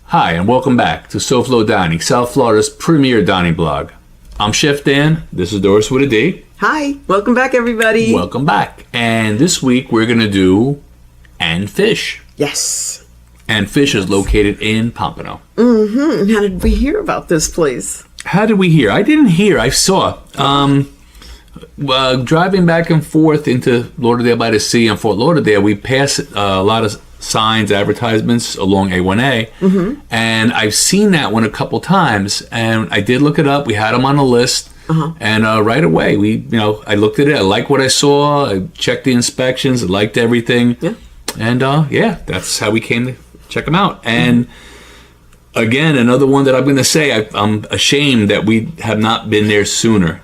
Hi, and welcome back to SoFloDining, South Florida's premier dining blog. I'm Chef Dan. This is Doris WithaD. Hi, welcome back, everybody. Welcome back. And this week we're going to do And Fish. Yes. And Fish is located in Pompano. Mm-hmm. How did we hear about this place? How did we hear? I didn't hear. I saw. Driving back and forth into Lauderdale by the Sea and Fort Lauderdale, we pass a lot of signs, advertisements along A1A, and I've seen that one a couple times, and I did look it up. We had them on the list, and right away, I looked at it. I liked what I saw. I checked the inspections. I liked everything, and that's how we came to check them out. And again, another one that I'm going to say, I'm ashamed that we have not been there sooner.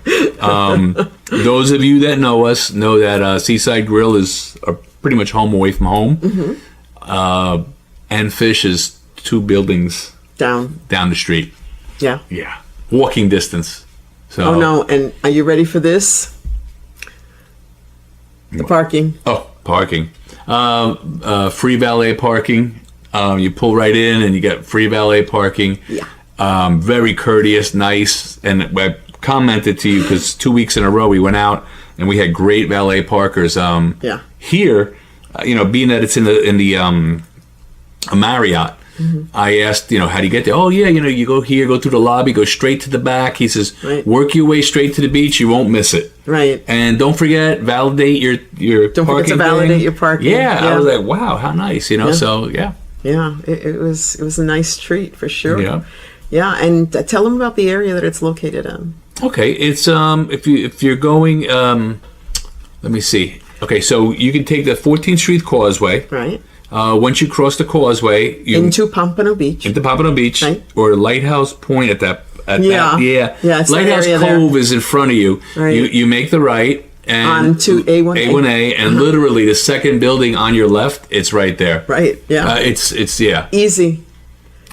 Those of you that know us know that Seaside Grill is pretty much home away from home. And Fish is 2 buildings down the street. Yeah. Walking distance. So. Oh no! And are you ready for this? The parking. Oh, parking. Free valet parking. You pull right in and you get free valet parking. Yeah. Very courteous, nice, and I commented to you because 2 weeks in a row we went out and we had great valet parkers. Here. Being that it's in the a Marriott, I asked, how do you get there? Oh, yeah, you go here, go through the lobby, go straight to the back. He says, work your way straight to the beach, you won't miss it. Right. And don't forget, validate your don't parking forget to validate your parking. Yeah, I was like, wow, how nice, so, yeah. Yeah, it was a nice treat for sure. Yeah. Yeah, and tell them about the area that it's located in. Okay, it's, if you're going, let me see. Okay, so you can take the 14th Street Causeway. Right. Once you cross the causeway, into Pompano Beach. Right. Or Lighthouse Point at that. It's Lighthouse Cove there. Is in front of you. Right. You make the right and onto A1A, and literally the second building on your left, it's right there. Right. Yeah. It's easy.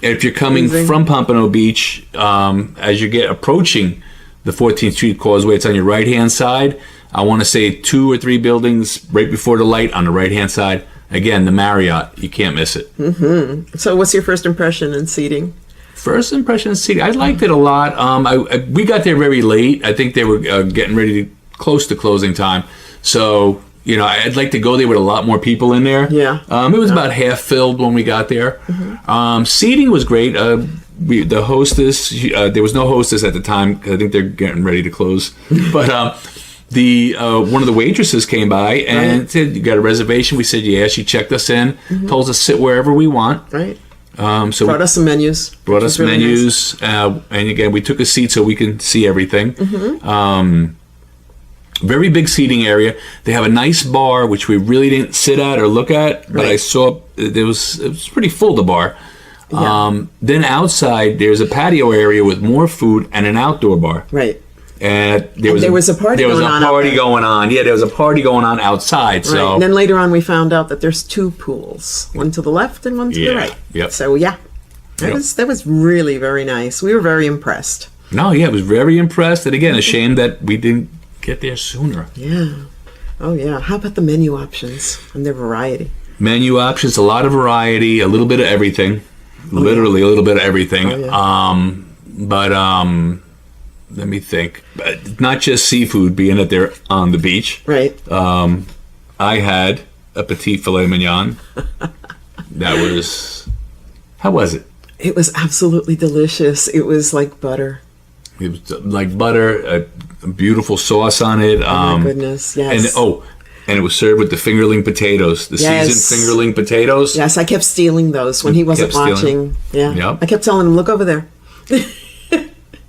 If you're coming from Pompano Beach, as you get approaching the 14th Street Causeway, it's on your right hand side. I want to say 2 or 3 buildings right before the light on the right-hand side. Again, the Marriott. You can't miss it. Mm-hmm. So what's your first impression in seating? First impression in seating? I liked it a lot. We got there very late. I think they were getting ready close to closing time. So, I'd like to go there with a lot more people in there. Yeah. It was about half filled when we got there. Seating was great. The hostess, there was no hostess at the time. I think they're getting ready to close. But... one of the waitresses came by and said, "You got a reservation?" We said, "Yeah." She checked us in, told us to sit wherever we want. Right. So brought us some menus. Nice. And again, we took a seat so we can see everything. Very big seating area. They have a nice bar, which we really didn't sit at or look at, but I saw it was pretty full, the bar. Yeah. Then outside, there's a patio area with more food and an outdoor bar. Right. And there was a party going on. Yeah, there was a party going on outside. So right. And then later on, we found out that there's 2 pools, one to the left and one to the right. Yep. So that was really very nice. We were very impressed. No, yeah, I was very impressed. And again, a shame that we didn't get there sooner. Yeah. Oh yeah. How about the menu options and their variety? Menu options, a lot of variety, a little bit of everything. Literally a little bit of everything. Let me think. Not just seafood, being that they're on the beach. Right. I had a petit filet mignon. That was... How was it? It was absolutely delicious. It was like butter. It was like butter, a beautiful sauce on it. Oh my goodness, yes. And it was served with the fingerling potatoes, seasoned fingerling potatoes. Yes, I kept stealing those when he wasn't watching. Yeah. Yep. I kept telling him, "Look over there."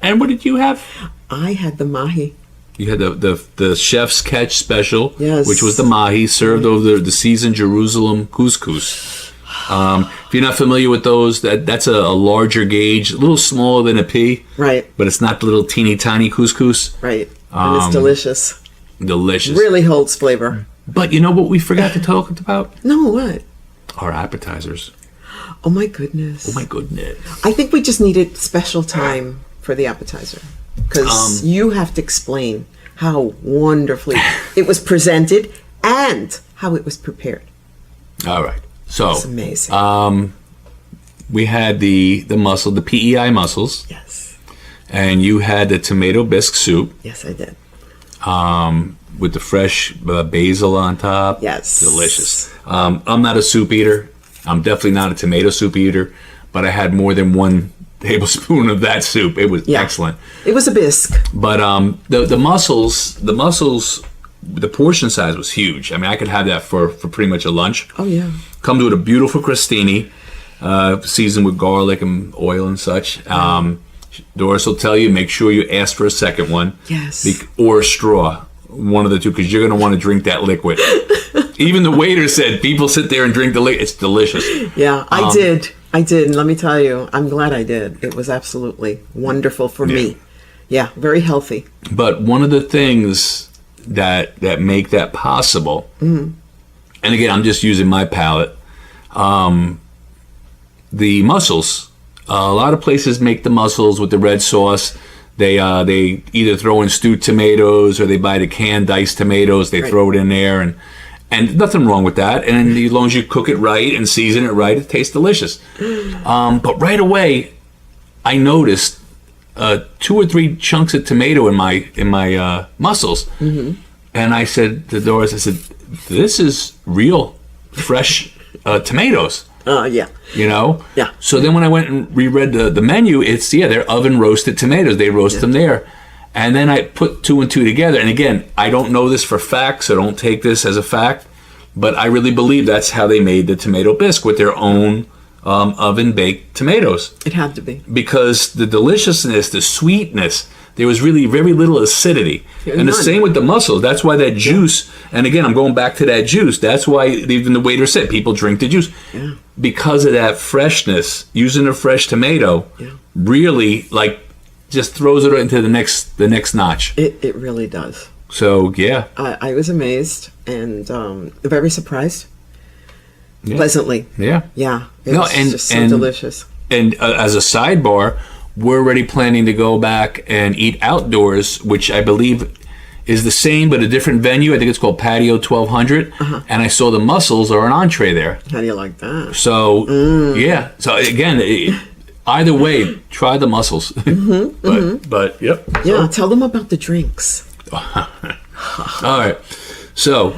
And what did you have? I had the mahi. You had the chef's catch special, which was the mahi served over the seasoned Jerusalem couscous. If you're not familiar with those, that's a larger gauge, a little smaller than a pea. Right. But it's not the little teeny tiny couscous. Right. And it's delicious. Delicious. Really holds flavor. But you know what we forgot to talk about? No, what? Our appetizers. Oh my goodness. I think we just needed special time for the appetizer. Because you have to explain how wonderfully it was presented and how it was prepared. All right. So it's amazing. we had the mussel, the PEI mussels. Yes. And you had the tomato bisque soup. Yes, I did. With the fresh basil on top. Yes. Delicious. I'm not a soup eater. I'm definitely not a tomato soup eater, but I had more than one tablespoon of that soup. It was excellent. It was a bisque. But the mussels, the portion size was huge. I mean, I could have that for pretty much a lunch. Oh, yeah. Comes with a beautiful crostini, seasoned with garlic and oil and such. Doris will tell you, make sure you ask for a second one. Yes. Or a straw. One of the two, because you're going to want to drink that liquid. Even the waiter said, people sit there and drink the liquid. It's delicious. Yeah, I did. And let me tell you, I'm glad I did. It was absolutely wonderful for me. Yeah, very healthy. But one of the things that make that possible, and again, I'm just using my palate, the mussels. A lot of places make the mussels with the red sauce. They either throw in stewed tomatoes or they buy the canned diced tomatoes. They throw it in there, and nothing wrong with that. And as long as you cook it right and season it right, it tastes delicious. But right away, I noticed 2 or 3 chunks of tomato in my mussels, and I said to Doris, I said, "This is real, fresh tomatoes." Yeah. You know? Yeah. So then when I went and reread the menu, they're oven roasted tomatoes. They roast them there. And then I put 2 and 2 together. And again, I don't know this for fact, so don't take this as a fact. But I really believe that's how they made the tomato bisque, with their own oven-baked tomatoes. It had to be. Because the deliciousness, the sweetness, there was really very little acidity. And the same with the mussels. That's why that juice, and again, I'm going back to that juice. That's why even the waiter said people drink the juice. Yeah. Because of that freshness, using a fresh tomato really just throws it into the next notch. It really does. So, yeah. I was amazed and very surprised. Yeah. Pleasantly. Yeah. Yeah. It was just so delicious. And as a sidebar, we're already planning to go back and eat outdoors, which I believe is the same but a different venue. I think it's called Patio 1200. And I saw the mussels are an entree there. How do you like that? So, yeah. So, again, either way, try the mussels. But, yep. Yeah, tell them about the drinks. All right. So,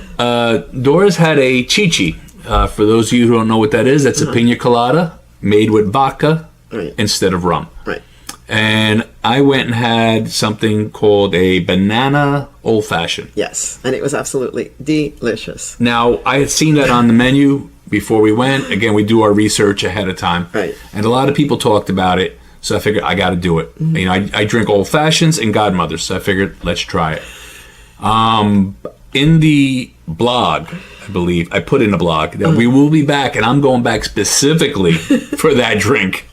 Doris had a chichi. For those of you who don't know what that is, that's a pina colada made with vodka instead of rum. Right. And I went and had something called a banana old fashioned. Yes, and it was absolutely delicious. Now, I had seen that on the menu before we went. Again, we do our research ahead of time. Right. And a lot of people talked about it, so I figured I got to do it. You know, I drink old fashions and Godmothers, so I figured let's try it. In the blog, I believe, I put in a blog that we will be back, and I'm going back specifically for that drink.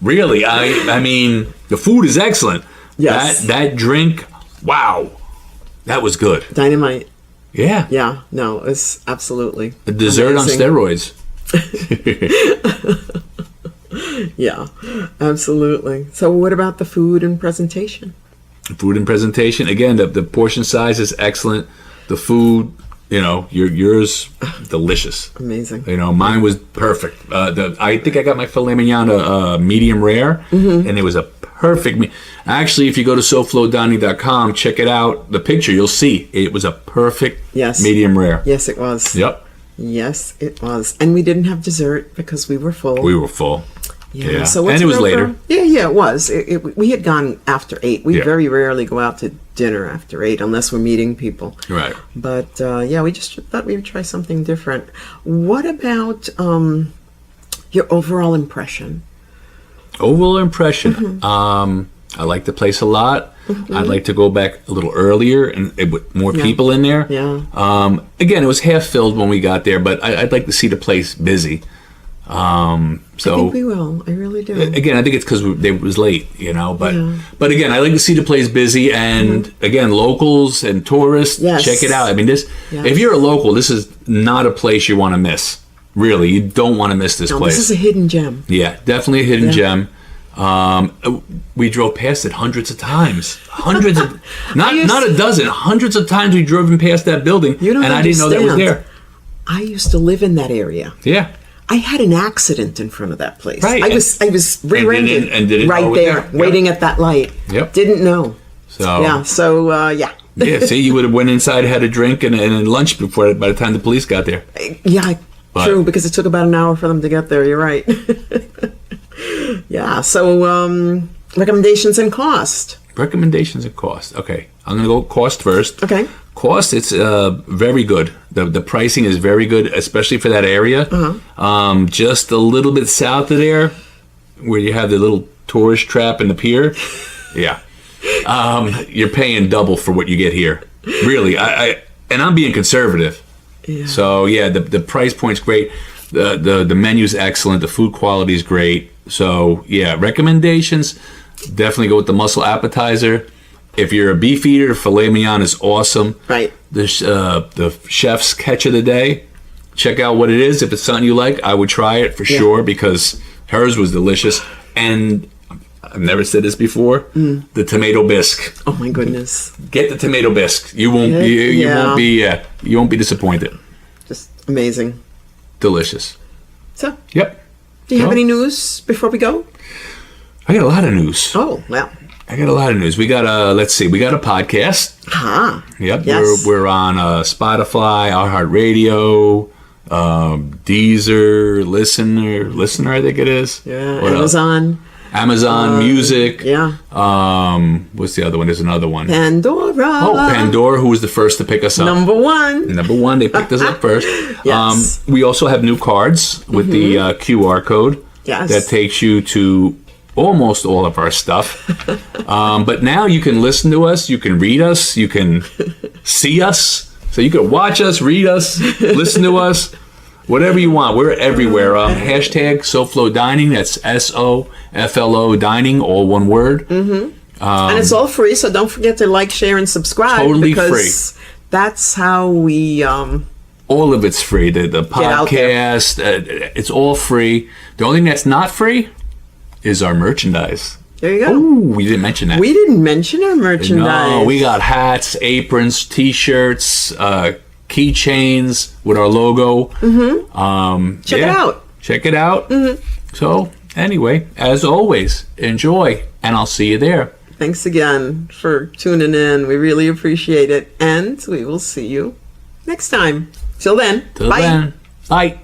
Really, I mean, the food is excellent. Yes. That drink, wow, that was good. Dynamite. Yeah. Yeah, no, it's absolutely a dessert amazing. On steroids. Yeah, absolutely. So what about the food and presentation? Food and presentation, again, the portion size is excellent. The food, you know, yours, delicious. Amazing. You know, mine was perfect. I think I got my filet mignon medium rare, and it was a perfect. Actually, if you go to SoFloDining.com, check it out. The picture, you'll see it was a perfect medium rare. Yes, it was. Yep. Yes, it was. And we didn't have dessert because we were full. We were full. Yeah. So and it was later. Yeah, it was. We had gone after 8. We very rarely go out to dinner after 8 unless we're meeting people. Right. But we just thought we would try something different. What about your overall impression? Overall impression. I like the place a lot. I'd like to go back a little earlier and with more people in there. Yeah. Again, it was half filled when we got there, but I'd like to see the place busy. So I think we will. I really do. Again, I think it's because it was late, you know. But again, I like to see the place busy, and again, locals and tourists, check it out. I mean, if you're a local, this is not a place you want to miss. Really, you don't want to miss this place. This is a hidden gem. Yeah, definitely a hidden gem. We drove past it hundreds of times. Hundreds of not a dozen, hundreds of times we drove past that building, and I didn't know that was there. I used to live in that area. Yeah. I had an accident in front of that place. Right. I was rear-ended and didn't right know there, waiting at that light. Yep. Didn't know. So Yeah. So yeah. yeah. See, you would have went inside, had a drink, and lunch before by the time the police got there. Yeah. But- True, because it took about an hour for them to get there. You're right. Yeah. So recommendations and cost. Recommendations and cost. Okay, I'm gonna go cost first. Okay. Cost, it's very good. The pricing is very good, especially for that area. Just a little bit south of there, where you have the little tourist trap and the pier. Yeah, you're paying double for what you get here. Really, and I'm being conservative. Yeah. So yeah, the price point's great. The menu's excellent. The food quality is great. So yeah, recommendations. Definitely go with the mussel appetizer. If you're a beef eater, filet mignon is awesome. Right. The chef's catch of the day. Check out what it is. If it's something you like, I would try it for sure because hers was delicious. And I've never said this before. The tomato bisque. Oh my goodness. Get the tomato bisque. You won't you won't be disappointed. Just amazing. Delicious. So, Yep. do you have Well, any news before we go? I got a lot of news. Oh, well. I got a lot of news. We got we got a podcast. Ah. Yep, Yes. we're on Spotify, iHeartRadio, Deezer, Listener, I think it is. Yeah. What else? Amazon Music. Yeah. What's the other one? There's another one. Pandora. Oh, Pandora, who was the first to pick us up. Number one. Number one, they picked us up first. Yes. We also have new cards with the QR code. Yes. That takes you to almost all of our stuff. But now you can listen to us, you can read us, you can see us. So you can watch us, read us, listen to us, whatever you want. We're everywhere. Hashtag SoFloDining, that's SoFlo Dining, all one word. And it's all free, so don't forget to like, share, and subscribe. Totally because that's how we... all of it's free. The podcast, it's all free. The only thing that's not free is our merchandise. There you go. Oh, we didn't mention that. We didn't mention our merchandise. No, we got hats, aprons, T-shirts, keychains with our logo. Check it out. Check it out. So, anyway, as always, enjoy, and I'll see you there. Thanks again for tuning in. We really appreciate it. And we will see you next time. Till then, Till bye. then, bye.